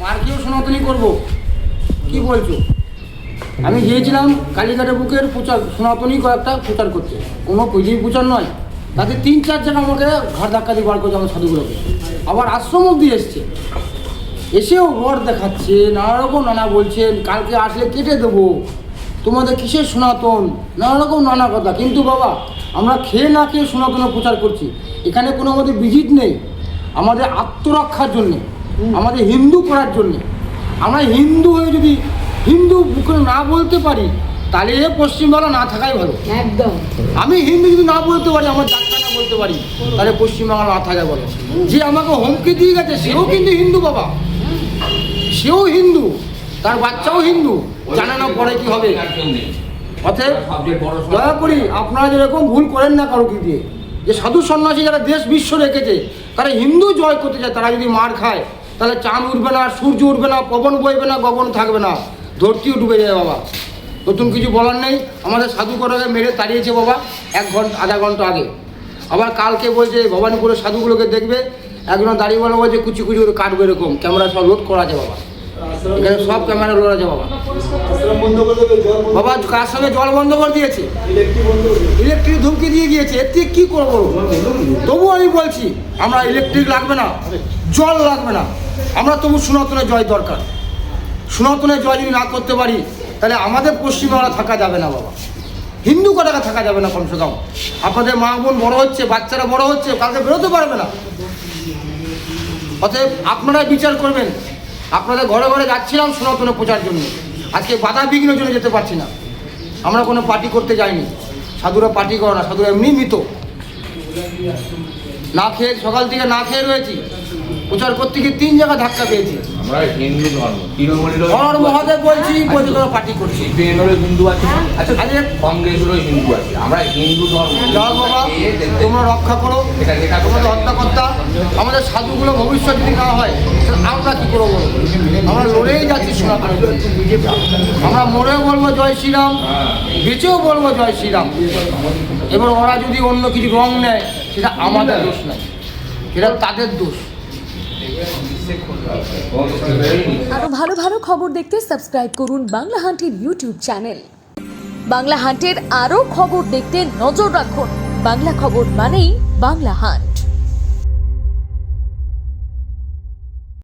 মার খেয়েও সনাতনী করবো, কি বলছো? আমি গিয়েছিলাম কালীঘাটের বুকের প্রচার, সনাতনী কয়েকটা প্রচার করতে, কোনো পুজোই প্রচার নয়। তাতে 3-4 জায়গা আমাকে ঘাট ধাক্কা দিয়ে বার করছে আমার সাধুগুলোকে। আবার আশ্রম অব্দি এসছে, এসেও রড দেখাচ্ছে, নানা রকম নানা বলছেন, কালকে আসলে কেটে দেবো, তোমাদের কিসের সনাতন, নানা রকম নানা কথা। কিন্তু বাবা, আমরা খেয়ে না খেয়ে সনাতনের প্রচার করছি। এখানে কোনো আমাদের বিজিত নেই, আমাদের আত্মরক্ষার জন্যে, আমাদের হিন্দু করার জন্যে। আমরা হিন্দু হয়ে যদি হিন্দু বুকে না বলতে পারি, তাহলে পশ্চিমবাংলা না থাকাই ভালো। একদম। আমি হিন্দু যদি না বলতে পারি, আমার ডাক্তার না বলতে পারি, তাহলে পশ্চিমবাংলা না থাকাই ভালো। যে আমাকে হুমকি দিয়ে গেছে সেও কিন্তু হিন্দু বাবা, সেও হিন্দু, তার বাচ্চাও হিন্দু, জানে না পরে কি হবে। অতএব দয়া করি আপনারা যেরকম ভুল করেন না কারো কি দিয়ে, যে সাধু সন্ন্যাসী যারা দেশ বিশ্ব রেখেছে, তারা হিন্দু জয় করতে চায়, তারা যদি মার খায় তাহলে চাঁদ উঠবে না, সূর্য উঠবে না, পবন বইবে না, গগন থাকবে না, ধরতিও ডুবে যায় বাবা। নতুন কিছু বলার নেই। আমাদের সাধু করাকে মেরে তাড়িয়েছে বাবা 1 ঘন্টা আধা ঘন্টা আগে। আবার কালকে বলছে ভবানীপুরের সাধুগুলোকে দেখবে, একজন দাঁড়িয়ে বলা বলছে কুচি কুচি করে কাটবে, এরকম ক্যামেরা সব লোড করা আছে বাবা, এখানে সব ক্যামেরা লোড আছে বাবা। বাবা কার সঙ্গে জল বন্ধ করে দিয়েছে, ইলেকট্রিক ধুমকি দিয়ে গিয়েছে, এর থেকে কী করবো? তবু আমি বলছি আমরা ইলেকট্রিক লাগবে না, জল লাগবে না, আমরা তবু সনাতনের জয় দরকার। সনাতনের জয় যদি না করতে পারি, তাহলে আমাদের পশ্চিমবাংলা থাকা যাবে না বাবা, হিন্দু কটাকা থাকা যাবে না কমসে কম। আপনাদের মা বোন বড় হচ্ছে, বাচ্চারা বড় হচ্ছে, কালকে বেরোতে পারবে না। অতএব আপনারাই বিচার করবেন। আপনাদের ঘরে ঘরে যাচ্ছিলাম সনাতনের প্রচার জন্য, আজকে বাধা বিঘ্নের জন্য যেতে পারছি না। আমরা কোনো পার্টি করতে যাইনি, সাধুরা পার্টি করে না, সাধুরা এমনি মৃত। না খেয়ে সকাল থেকে না খেয়ে রয়েছি, প্রচার করতে গিয়ে 3 জায়গা ধাক্কা পেয়েছি। আমরা হিন্দু ধর্ম, তৃণমূলেরও হর মহাদেব বলছি, বলছি তোরা পার্টি করছি। সিপিএমেরও হিন্দু আছে, আচ্ছা কংগ্রেসেরও হিন্দু আছে। আমরা হিন্দু ধর্ম জয় বাবা, তোমরা রক্ষা করো, তোমাদের হত্যাকর্তা। আমাদের সাধুগুলো ভবিষ্যৎ যদি না হয়, আমরা কী করবো বলো? আমরা লড়েই যাচ্ছি সনাতনের জন্য। আমরা মরেও বলবো জয় শ্রীরাম, বেঁচেও বলবো জয় শ্রীরাম। এবার ওরা যদি অন্য কিছু রং নেয়, সেটা আমাদের দোষ নয়, সেটা তাদের দোষ। আরো ভালো ভালো খবর দেখতে সাবস্ক্রাইব করুন বাংলা হান্টের ইউটিউব চ্যানেল। বাংলা হান্টের আরো খবর দেখতে নজর রাখুন। বাংলা খবর মানেই বাংলা হান্ট।